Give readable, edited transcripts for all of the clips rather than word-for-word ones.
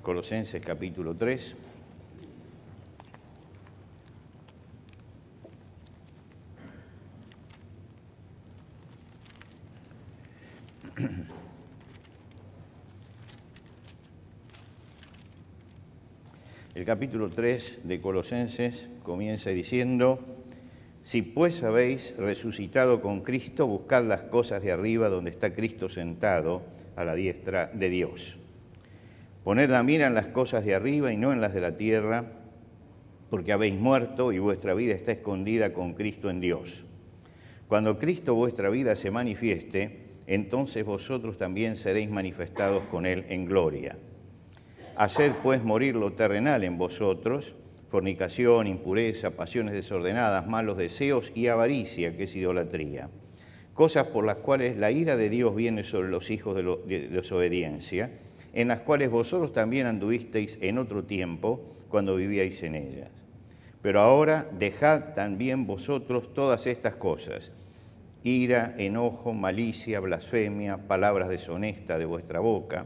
Colosenses capítulo 3. El capítulo 3 de Colosenses comienza diciendo: si pues habéis resucitado con Cristo, buscad las cosas de arriba donde está Cristo sentado a la diestra de Dios. Poned la mira en las cosas de arriba y no en las de la tierra, porque habéis muerto y vuestra vida está escondida con Cristo en Dios. Cuando Cristo vuestra vida se manifieste, entonces vosotros también seréis manifestados con Él en gloria. Haced pues morir lo terrenal en vosotros: fornicación, impureza, pasiones desordenadas, malos deseos y avaricia, que es idolatría. Cosas por las cuales la ira de Dios viene sobre los hijos de desobediencia, en las cuales vosotros también anduvisteis en otro tiempo, cuando vivíais en ellas. Pero ahora dejad también vosotros todas estas cosas: ira, enojo, malicia, blasfemia, palabras deshonestas de vuestra boca.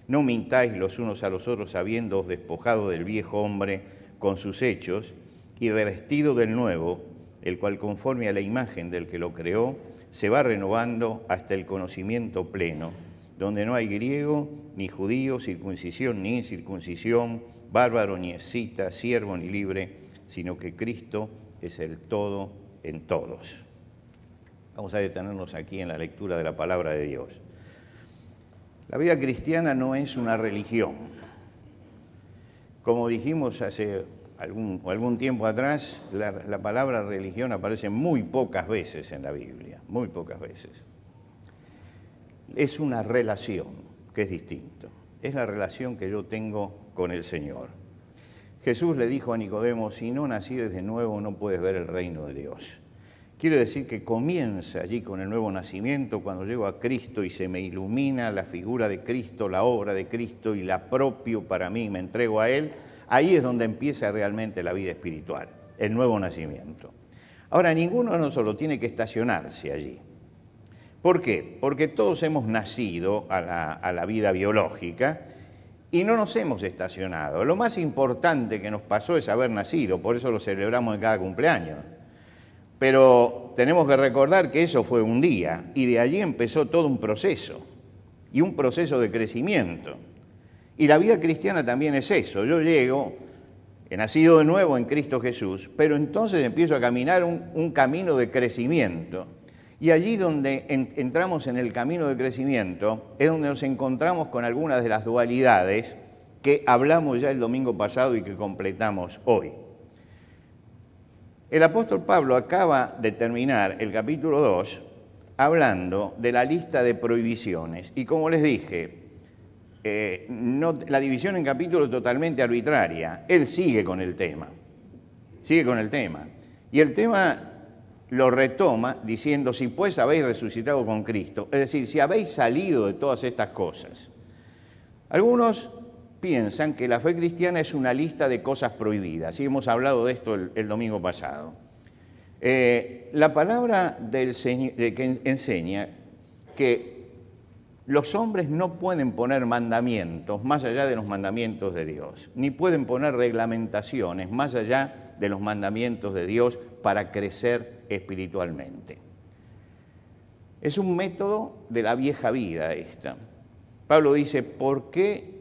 No mintáis los unos a los otros, habiéndoos despojado del viejo hombre con sus hechos, y revestido del nuevo, el cual conforme a la imagen del que lo creó, se va renovando hasta el conocimiento pleno, donde no hay griego, ni judío, circuncisión ni incircuncisión, bárbaro ni escita, siervo ni libre, sino que Cristo es el todo en todos. Vamos a detenernos aquí en la lectura de la palabra de Dios. La vida cristiana no es una religión. Como dijimos hace algún tiempo atrás, la palabra religión aparece muy pocas veces en la Biblia, muy pocas veces. Es una relación, que es distinto. Es la relación que yo tengo con el Señor. Jesús le dijo a Nicodemo: si no nacieres de nuevo, no puedes ver el reino de Dios. Quiere decir que comienza allí con el nuevo nacimiento, cuando llego a Cristo y se me ilumina la figura de Cristo, la obra de Cristo, y la apropio para mí, me entrego a Él. Ahí es donde empieza realmente la vida espiritual, el nuevo nacimiento. Ahora, ninguno de nosotros tiene que estacionarse allí. ¿Por qué? Porque todos hemos nacido a la vida biológica y no nos hemos estacionado. Lo más importante que nos pasó es haber nacido, por eso lo celebramos en cada cumpleaños. Pero tenemos que recordar que eso fue un día y de allí empezó todo un proceso, y un proceso de crecimiento. Y la vida cristiana también es eso. Yo llego, he nacido de nuevo en Cristo Jesús, pero entonces empiezo a caminar un camino de crecimiento. Y allí donde entramos en el camino de crecimiento es donde nos encontramos con algunas de las dualidades que hablamos ya el domingo pasado y que completamos hoy. El apóstol Pablo acaba de terminar el capítulo 2 hablando de la lista de prohibiciones. Y como les dije, la división en capítulos es totalmente arbitraria. Él sigue con el tema. Y el tema lo retoma diciendo: si pues habéis resucitado con Cristo, es decir, si habéis salido de todas estas cosas. Algunos piensan que la fe cristiana es una lista de cosas prohibidas, y hemos hablado de esto el domingo pasado. La palabra del Señor que enseña que los hombres no pueden poner mandamientos más allá de los mandamientos de Dios, ni pueden poner reglamentaciones más allá de los mandamientos de Dios para crecer espiritualmente. Es un método de la vieja vida esta. Pablo dice: ¿por qué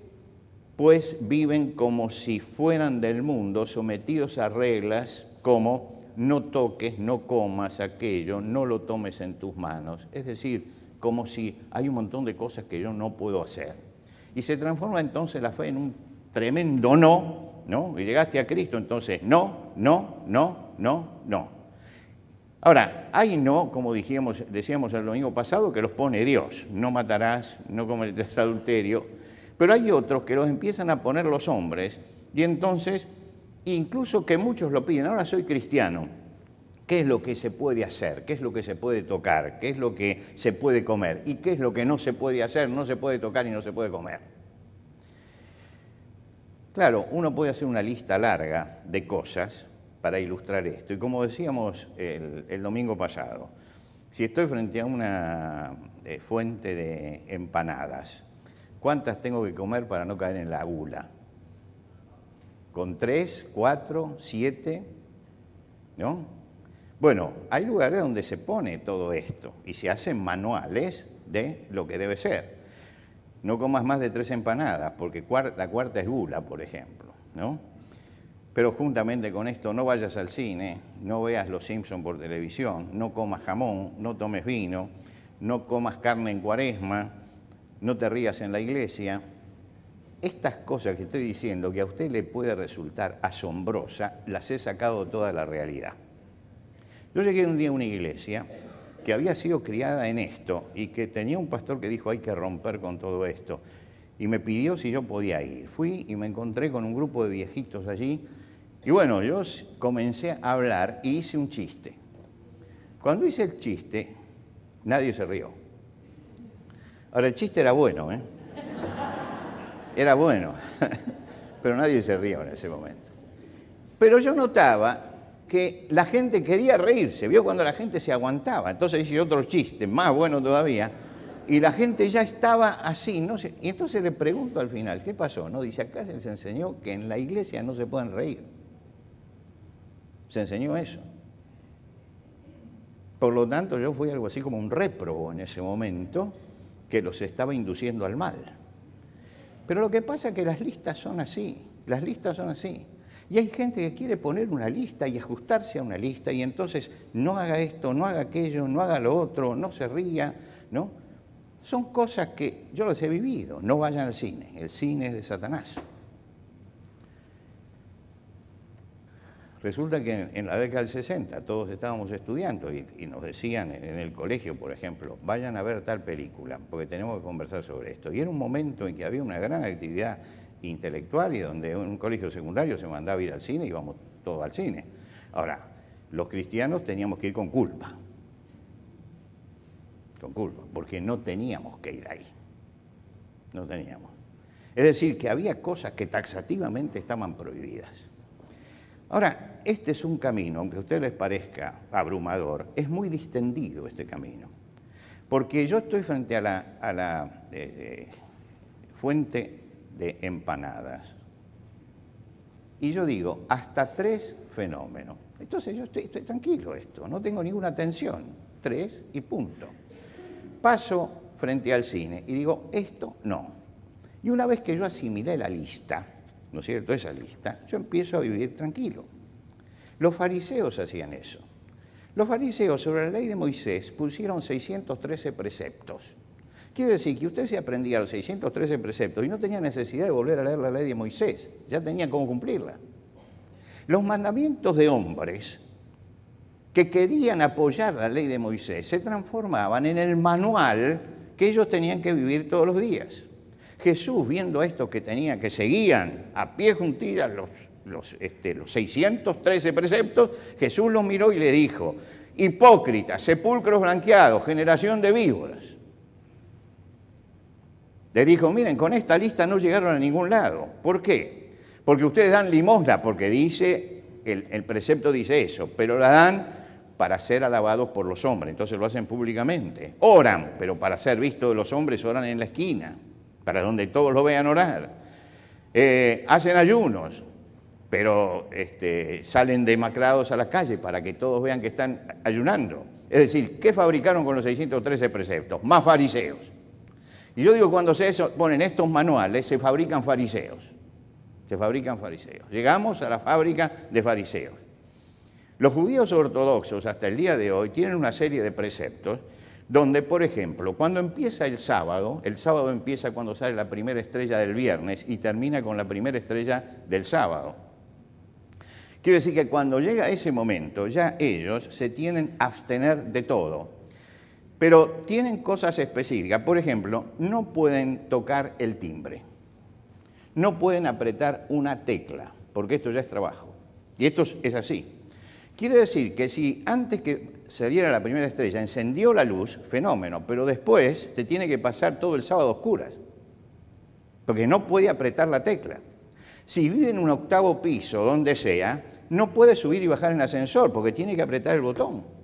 pues viven como si fueran del mundo, sometidos a reglas como no toques, no comas aquello, no lo tomes en tus manos? Es decir, como si hay un montón de cosas que yo no puedo hacer. Y se transforma entonces la fe en un tremendo no, y llegaste a Cristo, entonces no. Ahora, hay no, como decíamos el domingo pasado, que los pone Dios: no matarás, no cometerás adulterio. Pero hay otros que los empiezan a poner los hombres, y entonces, incluso que muchos lo piden: ahora soy cristiano, ¿qué es lo que se puede hacer? ¿Qué es lo que se puede tocar? ¿Qué es lo que se puede comer? ¿Y qué es lo que no se puede hacer, no se puede tocar y no se puede comer? Claro, uno puede hacer una lista larga de cosas para ilustrar esto. Y como decíamos el domingo pasado, si estoy frente a una fuente de empanadas, ¿Cuántas tengo que comer para no caer en la gula? ¿Con 3, 4, 7? ¿No? Bueno, hay lugares donde se pone todo esto y se hacen manuales de lo que debe ser. No comas más de 3 empanadas, porque la cuarta es gula, por ejemplo, ¿no? Pero juntamente con esto, no vayas al cine, no veas Los Simpsons por televisión, no comas jamón, no tomes vino, no comas carne en Cuaresma, no te rías en la iglesia. Estas cosas que estoy diciendo, que a usted le puede resultar asombrosa, las he sacado de toda la realidad. Yo llegué un día a una iglesia que había sido criada en esto y que tenía un pastor que dijo hay que romper con todo esto. Y me pidió si yo podía ir. Fui y me encontré con un grupo de viejitos allí. Y bueno, yo comencé a hablar y hice un chiste. Cuando hice el chiste, nadie se rió. Ahora, el chiste era bueno, ¿eh? Era bueno, pero nadie se rió en ese momento. Pero yo notaba que la gente quería reírse, vio cuando la gente se aguantaba. Entonces hice otro chiste, más bueno todavía, y la gente ya estaba así, no sé. Y entonces le pregunto al final, ¿qué pasó? No, dice, acá se les enseñó que en la iglesia no se pueden reír. Se enseñó eso. Por lo tanto, yo fui algo así como un réprobo en ese momento que los estaba induciendo al mal. Pero lo que pasa es que las listas son así, las listas son así. Y hay gente que quiere poner una lista y ajustarse a una lista y entonces no haga esto, no haga aquello, no haga lo otro, no se ría, ¿no? Son cosas que yo las he vivido. No vayan al cine, el cine es de Satanás. Resulta que en la década del 60 todos estábamos estudiando y nos decían en el colegio, por ejemplo, vayan a ver tal película, porque tenemos que conversar sobre esto. Y era un momento en que había una gran actividad intelectual y donde en un colegio secundario se mandaba a ir al cine y íbamos todos al cine. Ahora, los cristianos teníamos que ir con culpa, porque no teníamos que ir ahí, no teníamos. Es decir, que había cosas que taxativamente estaban prohibidas. Ahora, este es un camino, aunque a ustedes les parezca abrumador, es muy distendido este camino, porque yo estoy frente a la fuente de empanadas y yo digo, hasta 3 fenómenos. Entonces yo estoy tranquilo esto, no tengo ninguna tensión, 3 y punto. Paso frente al cine y digo, esto no. Y una vez que yo asimilé la lista, ¿no es cierto?, esa lista, yo empiezo a vivir tranquilo. Los fariseos hacían eso. Los fariseos sobre la ley de Moisés pusieron 613 preceptos. Quiere decir que usted se aprendía los 613 preceptos y no tenía necesidad de volver a leer la ley de Moisés, ya tenía cómo cumplirla. Los mandamientos de hombres que querían apoyar la ley de Moisés se transformaban en el manual que ellos tenían que vivir todos los días. Jesús, viendo esto que seguían a pie juntillas los 613 preceptos, Jesús los miró y le dijo, hipócritas, sepulcros blanqueados, generación de víboras. Le dijo, miren, con esta lista no llegaron a ningún lado. ¿Por qué? Porque ustedes dan limosna, porque dice, el precepto dice eso, pero la dan para ser alabados por los hombres, entonces lo hacen públicamente. Oran, pero para ser vistos de los hombres oran en la esquina, para donde todos lo vean orar. Hacen ayunos, pero salen demacrados a la calle para que todos vean que están ayunando. Es decir, ¿qué fabricaron con los 613 preceptos? Más fariseos. Y yo digo, cuando se ponen estos manuales, se fabrican fariseos. Se fabrican fariseos. Llegamos a la fábrica de fariseos. Los judíos ortodoxos hasta el día de hoy tienen una serie de preceptos donde, por ejemplo, cuando empieza el sábado empieza cuando sale la primera estrella del viernes y termina con la primera estrella del sábado. Quiere decir que cuando llega ese momento, ya ellos se tienen a abstener de todo. Pero tienen cosas específicas. Por ejemplo, no pueden tocar el timbre. No pueden apretar una tecla, porque esto ya es trabajo. Y esto es así. Quiere decir que si antes que saliera la primera estrella encendió la luz, fenómeno, pero después te tiene que pasar todo el sábado a oscuras, porque no puede apretar la tecla. Si vive en un 8º piso, donde sea, no puede subir y bajar en ascensor, porque tiene que apretar el botón.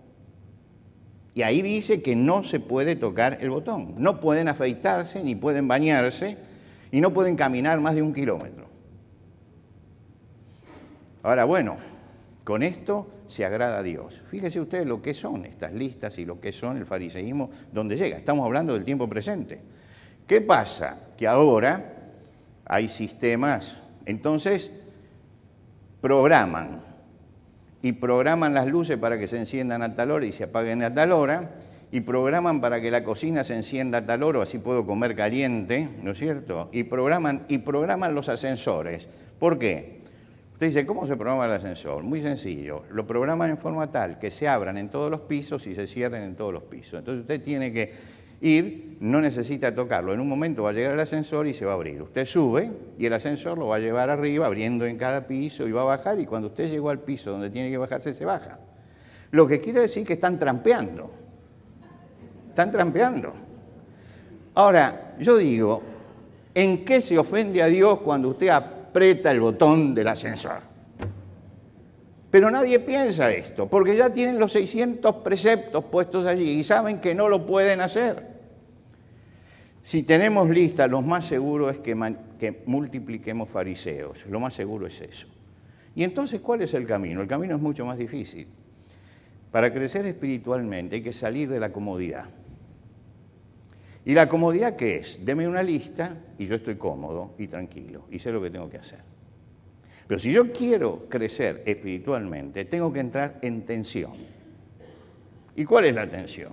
Y ahí dice que no se puede tocar el botón. No pueden afeitarse, ni pueden bañarse, y no pueden caminar más de 1 kilómetro. Ahora, bueno, con esto se agrada a Dios. Fíjese ustedes lo que son estas listas y lo que son el fariseísmo, donde llega. Estamos hablando del tiempo presente. ¿Qué pasa? Que ahora hay sistemas, entonces programan las luces para que se enciendan a tal hora y se apaguen a tal hora, y programan para que la cocina se encienda a tal hora, así puedo comer caliente, ¿no es cierto? Y programan los ascensores. ¿Por qué? Usted dice, ¿cómo se programa el ascensor? Muy sencillo, lo programan en forma tal que se abran en todos los pisos y se cierren en todos los pisos. Entonces usted tiene que ir, no necesita tocarlo. En un momento va a llegar el ascensor y se va a abrir. Usted sube y el ascensor lo va a llevar arriba, abriendo en cada piso y va a bajar, y cuando usted llegó al piso donde tiene que bajarse, se baja. Lo que quiere decir que están trampeando. Están trampeando. Ahora, yo digo, ¿en qué se ofende a Dios cuando usted aprieta el botón del ascensor? Pero nadie piensa esto, porque ya tienen los 600 preceptos puestos allí y saben que no lo pueden hacer. Si tenemos lista, lo más seguro es que multipliquemos fariseos. Lo más seguro es eso. Y entonces, ¿cuál es el camino? El camino es mucho más difícil. Para crecer espiritualmente hay que salir de la comodidad. ¿Y la comodidad qué es? Deme una lista y yo estoy cómodo y tranquilo y sé lo que tengo que hacer. Pero si yo quiero crecer espiritualmente, tengo que entrar en tensión. ¿Y cuál es la tensión?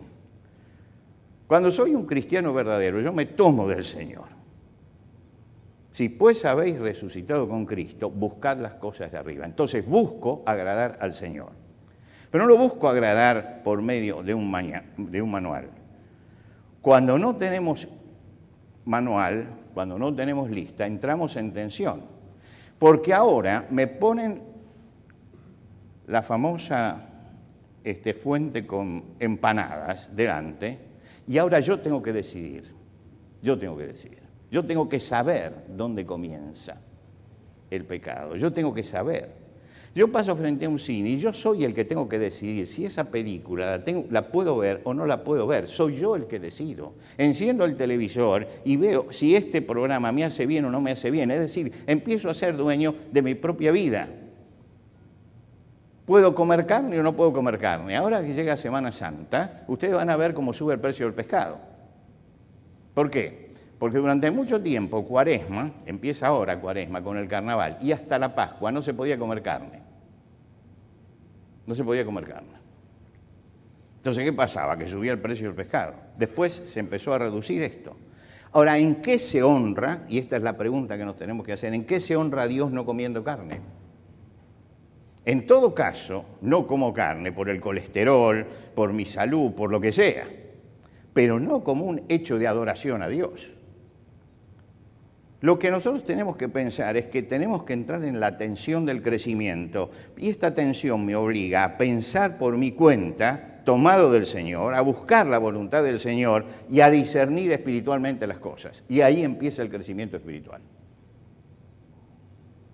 Cuando soy un cristiano verdadero, yo me tomo del Señor. Si pues habéis resucitado con Cristo, buscad las cosas de arriba. Entonces busco agradar al Señor. Pero no lo busco agradar por medio de un manual. Cuando no tenemos manual, cuando no tenemos lista, entramos en tensión. Porque ahora me ponen la famosa fuente con empanadas delante, y ahora yo tengo que decidir. Yo tengo que saber dónde comienza el pecado. Yo tengo que saber. Yo paso frente a un cine y yo soy el que tengo que decidir si esa película la puedo ver o no la puedo ver. Soy yo el que decido. Enciendo el televisor y veo si este programa me hace bien o no me hace bien. Es decir, empiezo a ser dueño de mi propia vida. ¿Puedo comer carne o no puedo comer carne? Ahora que llega Semana Santa, ustedes van a ver cómo sube el precio del pescado. ¿Por qué? Porque durante mucho tiempo, Cuaresma, empieza ahora Cuaresma con el carnaval, y hasta la Pascua no se podía comer carne. No se podía comer carne. Entonces, ¿qué pasaba? Que subía el precio del pescado. Después se empezó a reducir esto. Ahora, ¿en qué se honra? Y esta es la pregunta que nos tenemos que hacer. ¿En qué se honra a Dios no comiendo carne? En todo caso, no como carne por el colesterol, por mi salud, por lo que sea, pero no como un hecho de adoración a Dios. Lo que nosotros tenemos que pensar es que tenemos que entrar en la tensión del crecimiento, y esta tensión me obliga a pensar por mi cuenta, tomado del Señor, a buscar la voluntad del Señor y a discernir espiritualmente las cosas. Y ahí empieza el crecimiento espiritual.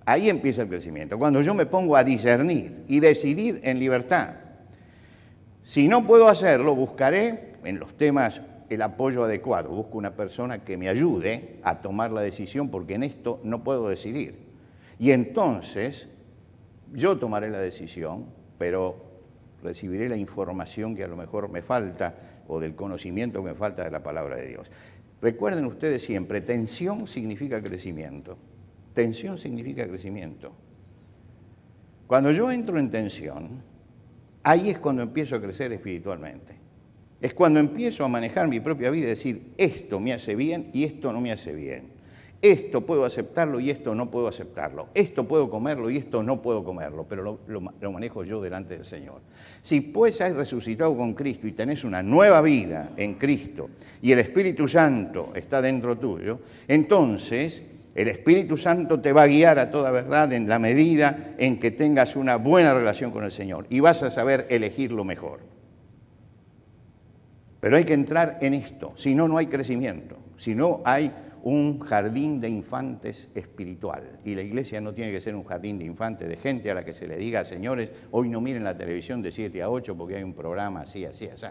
Ahí empieza el crecimiento, cuando yo me pongo a discernir y decidir en libertad. Si no puedo hacerlo, buscaré en los temas el apoyo adecuado. Busco una persona que me ayude a tomar la decisión, porque en esto no puedo decidir. Y entonces yo tomaré la decisión, pero recibiré la información que a lo mejor me falta, o del conocimiento que me falta de la palabra de Dios. Recuerden ustedes siempre, tensión significa crecimiento. Tensión significa crecimiento. Cuando yo entro en tensión, ahí es cuando empiezo a crecer espiritualmente. Es cuando empiezo a manejar mi propia vida y decir, esto me hace bien y esto no me hace bien. Esto puedo aceptarlo y esto no puedo aceptarlo. Esto puedo comerlo y esto no puedo comerlo, pero lo manejo yo delante del Señor. Si pues has resucitado con Cristo y tenés una nueva vida en Cristo y el Espíritu Santo está dentro tuyo, entonces el Espíritu Santo te va a guiar a toda verdad en la medida en que tengas una buena relación con el Señor y vas a saber elegir lo mejor. Pero hay que entrar en esto, si no, no hay crecimiento, si no hay un jardín de infantes espiritual. Y la iglesia no tiene que ser un jardín de infantes, de gente a la que se le diga, señores, hoy no miren la televisión de 7 a 8 porque hay un programa así, así, así.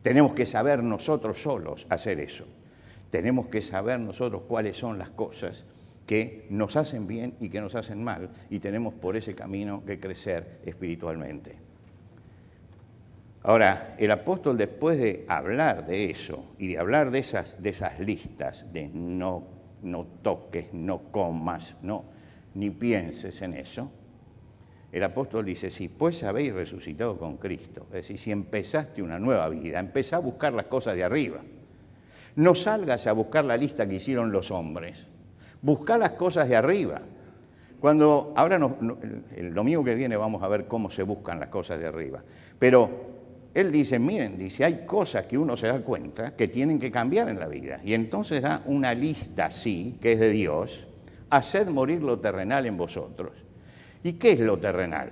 Tenemos que saber nosotros solos hacer eso. Tenemos que saber nosotros cuáles son las cosas que nos hacen bien y que nos hacen mal, y tenemos por ese camino que crecer espiritualmente. Ahora, el apóstol, después de hablar de eso y de hablar de esas listas de no toques, no comas, ni pienses en eso, el apóstol dice, si pues habéis resucitado con Cristo, es decir, si empezaste una nueva vida, empezá a buscar las cosas de arriba. No salgas a buscar la lista que hicieron los hombres, buscá las cosas de arriba. Ahora el domingo que viene vamos a ver cómo se buscan las cosas de arriba, pero él dice, miren, hay cosas que uno se da cuenta que tienen que cambiar en la vida. Y entonces da una lista así, que es de Dios, haced morir lo terrenal en vosotros. ¿Y qué es lo terrenal?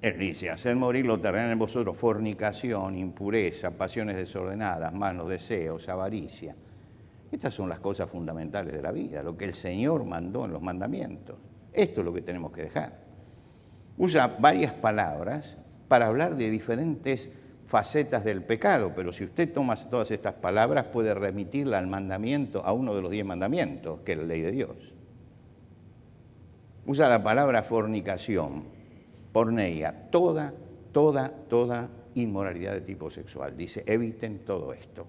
Él dice, haced morir lo terrenal en vosotros, fornicación, impureza, pasiones desordenadas, malos deseos, avaricia. Estas son las cosas fundamentales de la vida, lo que el Señor mandó en los mandamientos. Esto es lo que tenemos que dejar. Usa varias palabras para hablar de diferentes facetas del pecado, pero si usted toma todas estas palabras puede remitirla al mandamiento, a uno de los 10 mandamientos, que es la ley de Dios. Usa la palabra fornicación, porneia, toda inmoralidad de tipo sexual. Dice, eviten todo esto.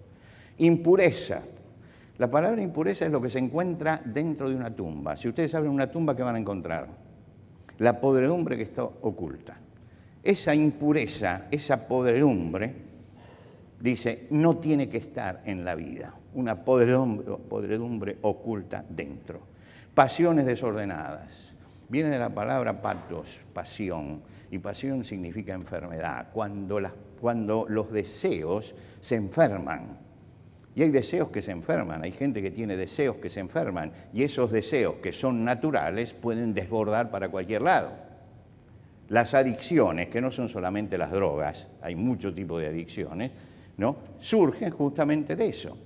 Impureza. La palabra impureza es lo que se encuentra dentro de una tumba. Si ustedes abren una tumba, ¿qué van a encontrar? La podredumbre que está oculta. Esa impureza, esa podredumbre, dice, no tiene que estar en la vida. Una podredumbre oculta dentro. Pasiones desordenadas. Viene de la palabra patos, pasión, y pasión significa enfermedad. Cuando los deseos se enferman. Y hay deseos que se enferman, hay gente que tiene deseos que se enferman, y esos deseos que son naturales pueden desbordar para cualquier lado. Las adicciones, que no son solamente las drogas, hay mucho tipo de adicciones, surgen justamente de eso,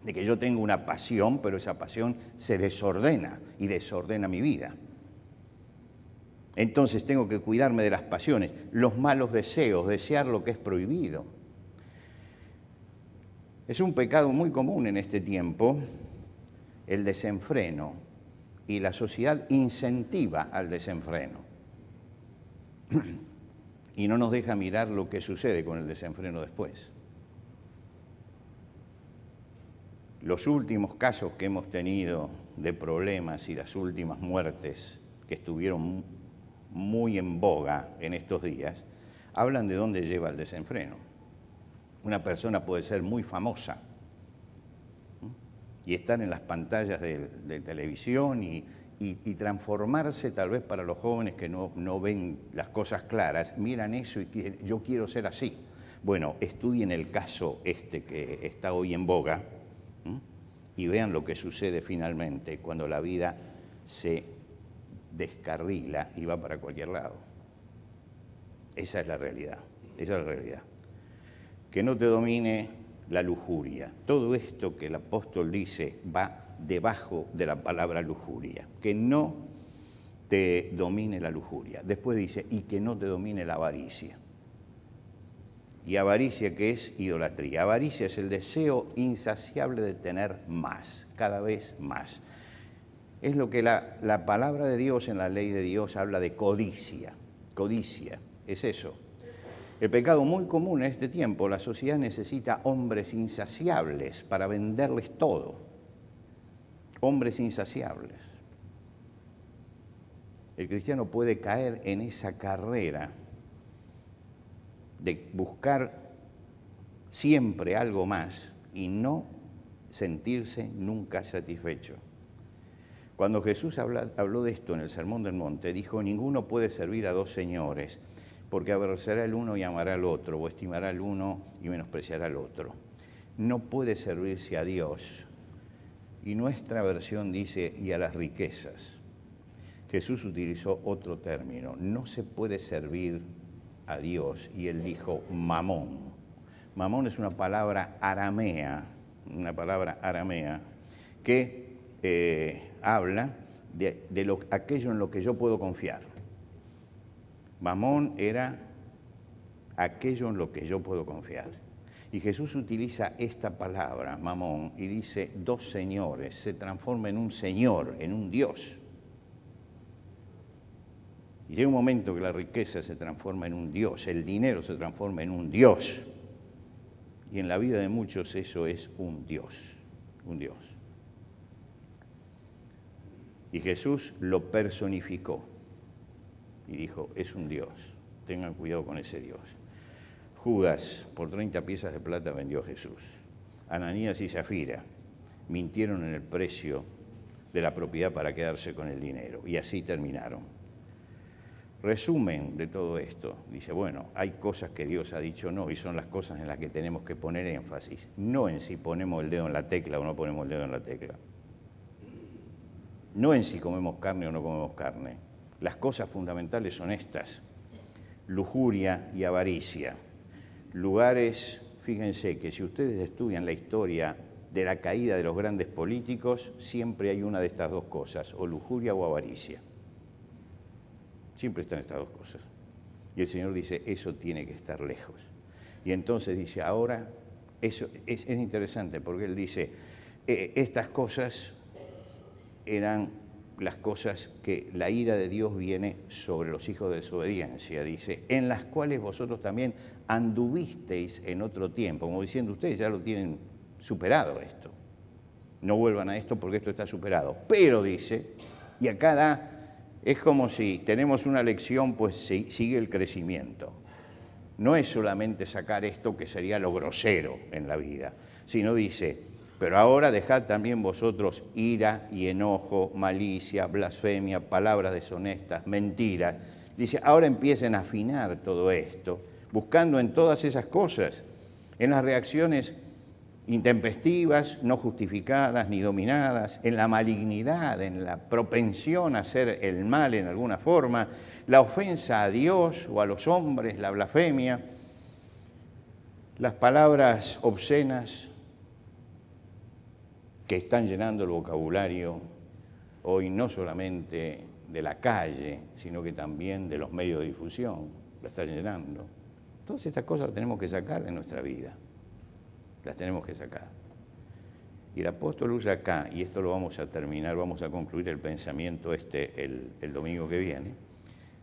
de que yo tengo una pasión, pero esa pasión se desordena y desordena mi vida. Entonces tengo que cuidarme de las pasiones, los malos deseos, desear lo que es prohibido. Es un pecado muy común en este tiempo, el desenfreno, y la sociedad incentiva al desenfreno. Y no nos deja mirar lo que sucede con el desenfreno después. Los últimos casos que hemos tenido de problemas y las últimas muertes que estuvieron muy en boga en estos días, hablan de dónde lleva el desenfreno. Una persona puede ser muy famosa y estar en las pantallas de televisión y transformarse, tal vez para los jóvenes que no ven las cosas claras, miran eso y dicen, yo quiero ser así. Bueno, estudien el caso que está hoy en boga y vean lo que sucede finalmente cuando la vida se descarrila y va para cualquier lado. Esa es la realidad, esa es la realidad. Que no te domine la lujuria. Todo esto que el apóstol dice va debajo de la palabra lujuria. Que no te domine la lujuria. Después dice, y que no te domine la avaricia. ¿Y avaricia qué es? Idolatría. Avaricia es el deseo insaciable de tener más, cada vez más. Es lo que la palabra de Dios en la ley de Dios habla de codicia. Codicia, es eso. El pecado muy común en este tiempo, la sociedad necesita hombres insaciables para venderles todo. Hombres insaciables. El cristiano puede caer en esa carrera de buscar siempre algo más y no sentirse nunca satisfecho. Cuando Jesús habló de esto en el Sermón del Monte, dijo, ninguno puede servir a dos señores, porque aborrecerá al uno y amará al otro, o estimará al uno y menospreciará al otro. No puede servirse a Dios. Y nuestra versión dice, y a las riquezas. Jesús utilizó otro término, no se puede servir a Dios, y él dijo mamón. Mamón es una palabra aramea que habla de aquello en lo que yo puedo confiar. Mamón era aquello en lo que yo puedo confiar. Y Jesús utiliza esta palabra, mamón, y dice 2 señores, se transforma en un señor, en un Dios. Y llega un momento que la riqueza se transforma en un Dios, el dinero se transforma en un Dios. Y en la vida de muchos eso es un Dios, un Dios. Y Jesús lo personificó y dijo, es un Dios, tengan cuidado con ese Dios. Judas, por 30 piezas de plata vendió a Jesús. Ananías y Zafira mintieron en el precio de la propiedad para quedarse con el dinero. Y así terminaron. Resumen de todo esto. Dice, bueno, hay cosas que Dios ha dicho no, y son las cosas en las que tenemos que poner énfasis. No en si ponemos el dedo en la tecla o no ponemos el dedo en la tecla. No en si comemos carne o no comemos carne. Las cosas fundamentales son estas. Lujuria y avaricia. Lugares, fíjense que si ustedes estudian la historia de la caída de los grandes políticos, siempre hay una de estas dos cosas, o lujuria o avaricia. Siempre están estas dos cosas. Y el Señor dice, eso tiene que estar lejos. Y entonces dice, ahora, eso es interesante, porque Él dice, estas cosas eran las cosas que la ira de Dios viene sobre los hijos de desobediencia, dice, en las cuales vosotros también anduvisteis en otro tiempo, como diciendo, ustedes ya lo tienen superado esto, no vuelvan a esto porque esto está superado, pero dice, y acá es como si tenemos una lección, pues sigue el crecimiento, no es solamente sacar esto que sería lo grosero en la vida, sino dice, pero ahora dejad también vosotros ira y enojo, malicia, blasfemia, palabras deshonestas, mentiras. Dice, ahora empiecen a afinar todo esto, buscando en todas esas cosas, en las reacciones intempestivas, no justificadas ni dominadas, en la malignidad, en la propensión a hacer el mal en alguna forma, la ofensa a Dios o a los hombres, la blasfemia, las palabras obscenas, que están llenando el vocabulario hoy no solamente de la calle, sino que también de los medios de difusión, la están llenando. Todas estas cosas las tenemos que sacar de nuestra vida, las tenemos que sacar. Y el apóstol usa acá, y esto lo vamos a terminar, vamos a concluir el pensamiento el domingo que viene,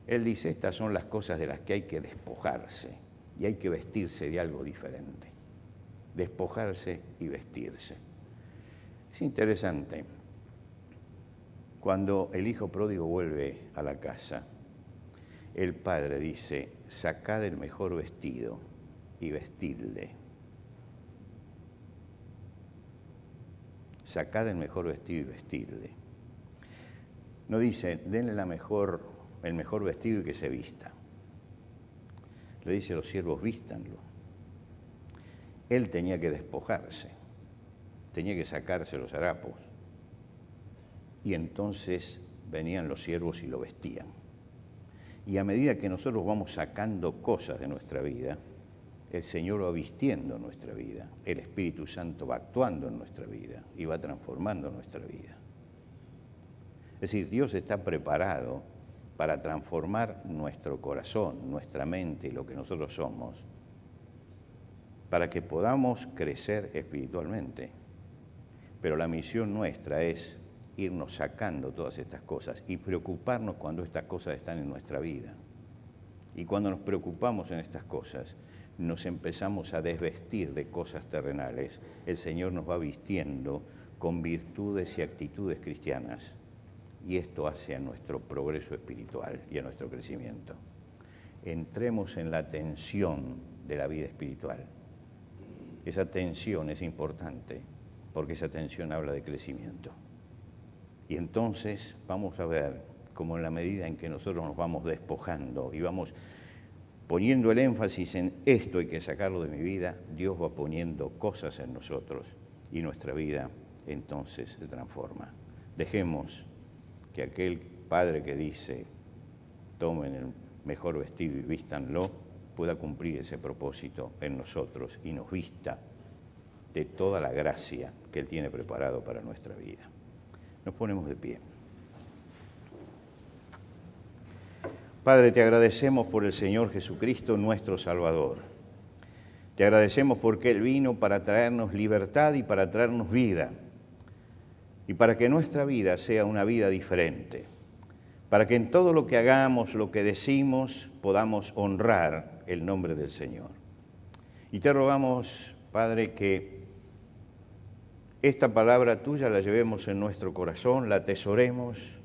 él dice, estas son las cosas de las que hay que despojarse, y hay que vestirse de algo diferente, despojarse y vestirse. Es interesante, cuando el hijo pródigo vuelve a la casa, el padre dice, sacad el mejor vestido y vestidle. Sacad el mejor vestido y vestidle. No dice, denle el mejor vestido y que se vista. Le dice a los siervos, vístanlo. Él tenía que despojarse. Tenía que sacarse los harapos. Y entonces venían los siervos y lo vestían. Y a medida que nosotros vamos sacando cosas de nuestra vida, el Señor va vistiendo nuestra vida, el Espíritu Santo va actuando en nuestra vida y va transformando nuestra vida. Es decir, Dios está preparado para transformar nuestro corazón, nuestra mente y lo que nosotros somos, para que podamos crecer espiritualmente. Pero la misión nuestra es irnos sacando todas estas cosas y preocuparnos cuando estas cosas están en nuestra vida. Y cuando nos preocupamos en estas cosas, nos empezamos a desvestir de cosas terrenales. El Señor nos va vistiendo con virtudes y actitudes cristianas. Y esto hace a nuestro progreso espiritual y a nuestro crecimiento. Entremos en la tensión de la vida espiritual. Esa tensión es importante, porque esa tensión habla de crecimiento. Y entonces vamos a ver cómo en la medida en que nosotros nos vamos despojando y vamos poniendo el énfasis en esto hay que sacarlo de mi vida, Dios va poniendo cosas en nosotros y nuestra vida entonces se transforma. Dejemos que aquel padre que dice, tomen el mejor vestido y vístanlo, pueda cumplir ese propósito en nosotros y nos vista de toda la gracia que Él tiene preparado para nuestra vida. Nos ponemos de pie. Padre, te agradecemos por el Señor Jesucristo, nuestro Salvador. Te agradecemos porque Él vino para traernos libertad y para traernos vida. Y para que nuestra vida sea una vida diferente. Para que en todo lo que hagamos, lo que decimos, podamos honrar el nombre del Señor. Y te rogamos, Padre, que esta palabra tuya la llevemos en nuestro corazón, la atesoremos,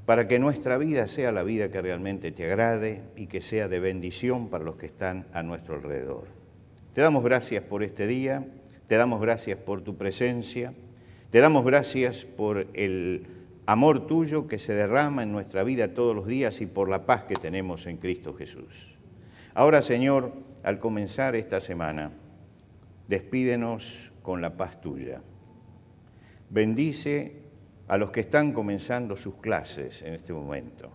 para que nuestra vida sea la vida que realmente te agrade y que sea de bendición para los que están a nuestro alrededor. Te damos gracias por este día, te damos gracias por tu presencia, te damos gracias por el amor tuyo que se derrama en nuestra vida todos los días y por la paz que tenemos en Cristo Jesús. Ahora, Señor, al comenzar esta semana, despídenos con la paz tuya. Bendice a los que están comenzando sus clases en este momento,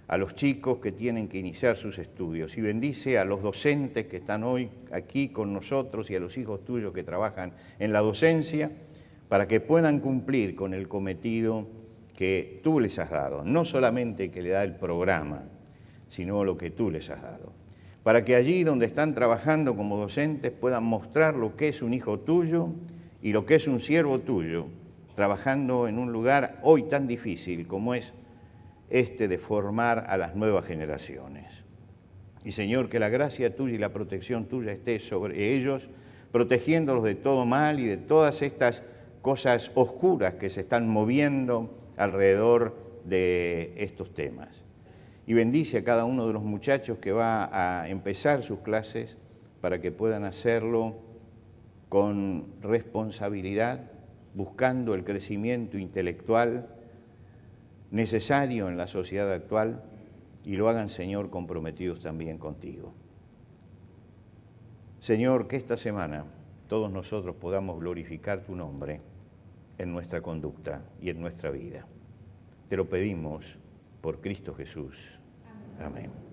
a los chicos que tienen que iniciar sus estudios, y bendice a los docentes que están hoy aquí con nosotros y a los hijos tuyos que trabajan en la docencia, para que puedan cumplir con el cometido que tú les has dado, no solamente que le da el programa, sino lo que tú les has dado. Para que allí donde están trabajando como docentes puedan mostrar lo que es un hijo tuyo y lo que es un siervo tuyo, trabajando en un lugar hoy tan difícil como es este de formar a las nuevas generaciones. Y Señor, que la gracia tuya y la protección tuya esté sobre ellos, protegiéndolos de todo mal y de todas estas cosas oscuras que se están moviendo alrededor de estos temas. Y bendice a cada uno de los muchachos que va a empezar sus clases para que puedan hacerlo con responsabilidad, buscando el crecimiento intelectual necesario en la sociedad actual, y lo hagan, Señor, comprometidos también contigo. Señor, que esta semana todos nosotros podamos glorificar tu nombre en nuestra conducta y en nuestra vida. Te lo pedimos por Cristo Jesús. Amén.